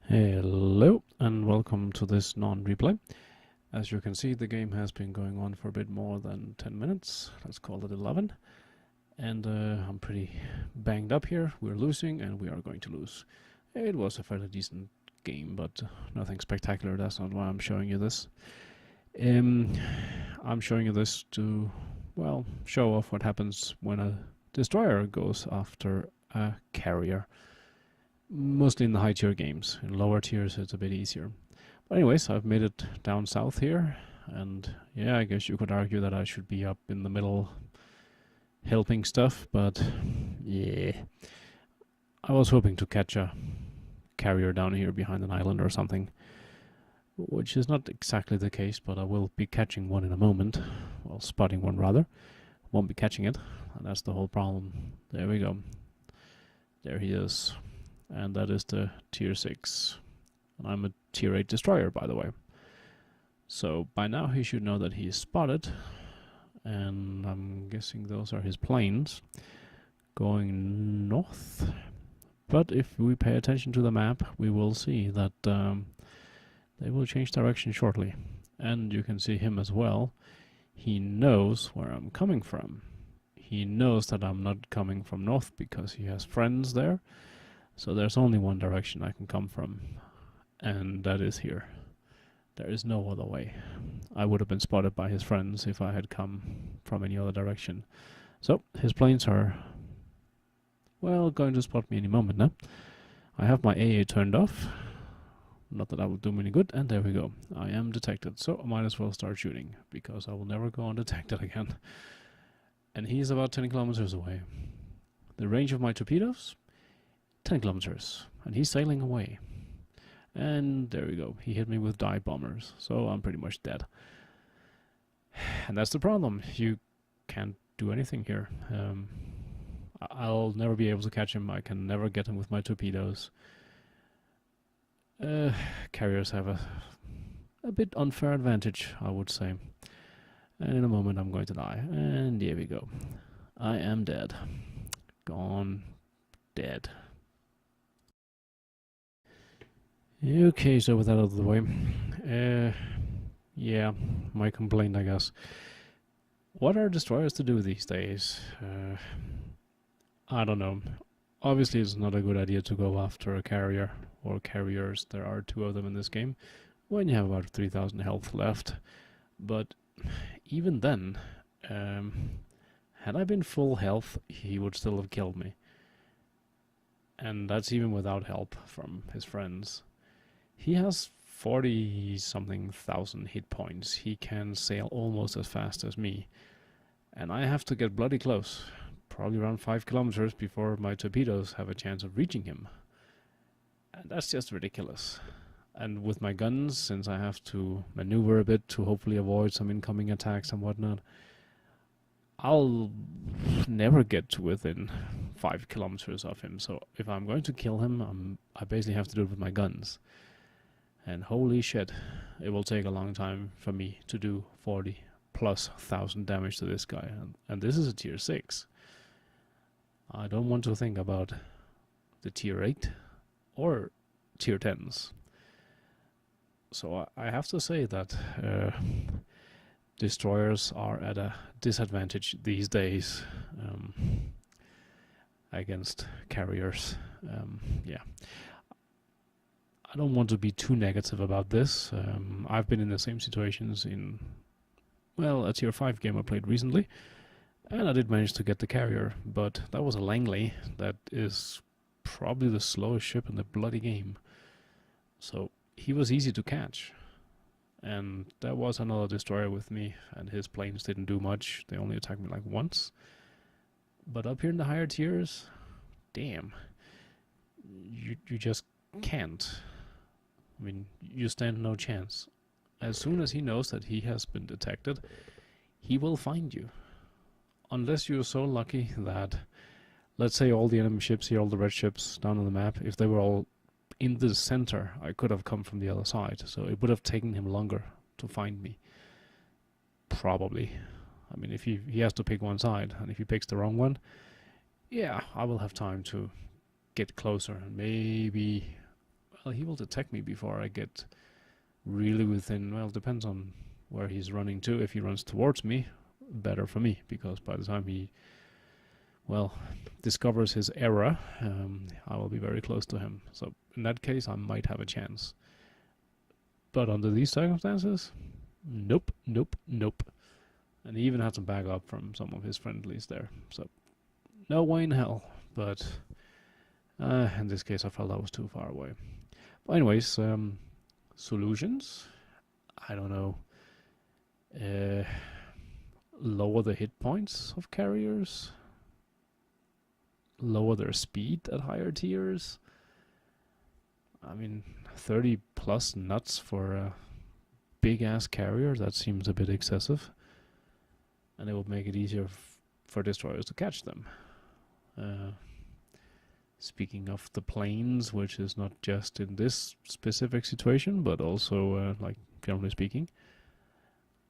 Hello and welcome to this non-replay. As you can see, the game has been going on for a bit more than 10 minutes. Let's call it 11. And I'm pretty banged up here. We're losing and we are going to lose. It was a fairly decent game, but nothing spectacular. That's not why I'm showing you this. I'm showing you this to, well, show off what happens when a destroyer goes after a carrier. Mostly in the high tier games. In lower tiers it's a bit easier. But anyways, I've made it down south here, and yeah, I guess you could argue that I should be up in the middle helping stuff, but yeah. I was hoping to catch a carrier down here behind an island or something, which is not exactly the case, but I will be catching one in a moment. Well, spotting one rather. Won't be catching it, and that's the whole problem. There we go. There he is. And that is the tier 6. And I'm a tier 8 destroyer, by the way. So by now he should know that he is spotted. And I'm guessing those are his planes going north. But if we pay attention to the map, we will see that they will change direction shortly. And you can see him as well. He knows where I'm coming from. He knows that I'm not coming from north because he has friends there. So there's only one direction I can come from, and that is here. There is no other way. I would have been spotted by his friends if I had come from any other direction. So his planes are, well, going to spot me any moment now. I have my AA turned off. Not that that will do me any good, and there we go. I am detected, so I might as well start shooting, because I will never go undetected again. And he's about 10 kilometers away. The range of my torpedoes? 10 kilometers, and he's sailing away. And there we go. He hit me with dive bombers, so I'm pretty much dead. And that's the problem. You can't do anything here. I'll never be able to catch him. I can never get him with my torpedoes. Carriers have a bit unfair advantage, I would say. And in a moment I'm going to die. And here we go. I am dead. Gone. Dead. Okay, so with that out of the way, yeah, my complaint, I guess. What are destroyers to do these days? I don't know. Obviously, it's not a good idea to go after a carrier or carriers. There are 2 of them in this game when you have about 3,000 health left. But even then, had I been full health, he would still have killed me. And that's even without help from his friends. He has 40-something thousand hit points. He can sail almost as fast as me. And I have to get bloody close. Probably around 5 kilometers before my torpedoes have a chance of reaching him. And that's just ridiculous. And with my guns, since I have to maneuver a bit to hopefully avoid some incoming attacks and whatnot, I'll never get to within 5 kilometers of him. So if I'm going to kill him, I basically have to do it with my guns. And holy shit, it will take a long time for me to do 40,000+ damage to this guy. And this is a tier 6. I don't want to think about the tier 8 or tier 10s. So I have to say that destroyers are at a disadvantage these days against carriers. Yeah. I don't want to be too negative about this. I've been in the same situations in, well, a tier 5 game I played recently, and I did manage to get the carrier, but that was a Langley that is probably the slowest ship in the bloody game. So he was easy to catch. And there was another destroyer with me, and his planes didn't do much. They only attacked me like once. But up here in the higher tiers, damn, you just can't. I mean, you stand no chance. As soon as he knows that he has been detected, he will find you. Unless you're so lucky that, let's say all the enemy ships here, all the red ships down on the map, if they were all in the center, I could have come from the other side. So it would have taken him longer to find me. Probably. I mean, if he has to pick one side, and if he picks the wrong one, yeah, I will have time to get closer and maybe well, he will detect me before I get really within. Well, depends on where he's running to. If he runs towards me, better for me, because by the time he, well, discovers his error, I will be very close to him. So in that case, I might have a chance. But under these circumstances, nope, nope, nope. And he even had some backup from some of his friendlies there. So no way in hell. But in this case, I felt I was too far away. But anyways, solutions. I don't know. Uh, Lower the hit points of carriers. Lower their speed at higher tiers. I mean, 30 plus nuts for a big ass carrier, that seems a bit excessive. And it would make it easier for destroyers to catch them. Speaking of the planes, which is not just in this specific situation, but also, like, generally speaking,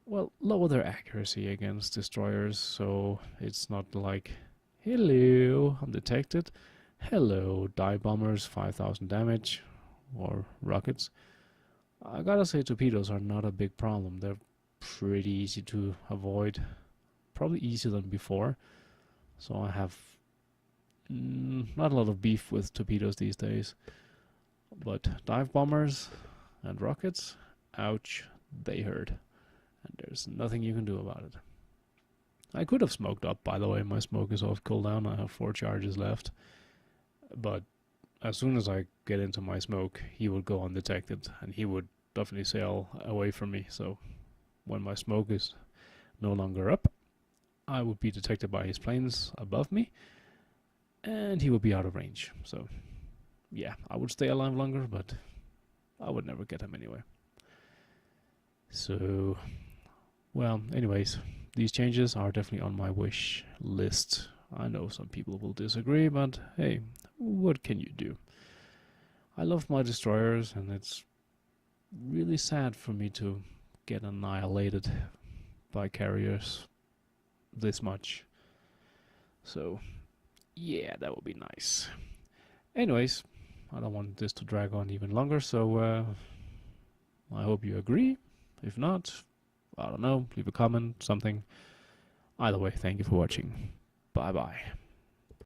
well, lower their accuracy against destroyers, so it's not like, hello, I'm detected, hello, dive bombers, 5,000 damage, or rockets. I gotta say, torpedoes are not a big problem. They're pretty easy to avoid, probably easier than before, so I have not a lot of beef with torpedoes these days. But dive bombers and rockets, ouch, they hurt. And there's nothing you can do about it. I could have smoked up, by the way. My smoke is off cooldown. I have 4 charges left. But as soon as I get into my smoke, he would go undetected, and he would definitely sail away from me. So when my smoke is no longer up, I would be detected by his planes above me, and he would be out of range. So yeah, I would stay alive longer, but I would never get him anyway. So, well, anyways, these changes are definitely on my wish list. I know some people will disagree, but hey, what can you do? I love my destroyers, and it's really sad for me to get annihilated by carriers this much. So yeah, that would be nice. Anyways, I don't want this to drag on even longer, so I hope you agree. If not, I don't know, leave a comment, something. Either way, thank you for watching. Bye bye.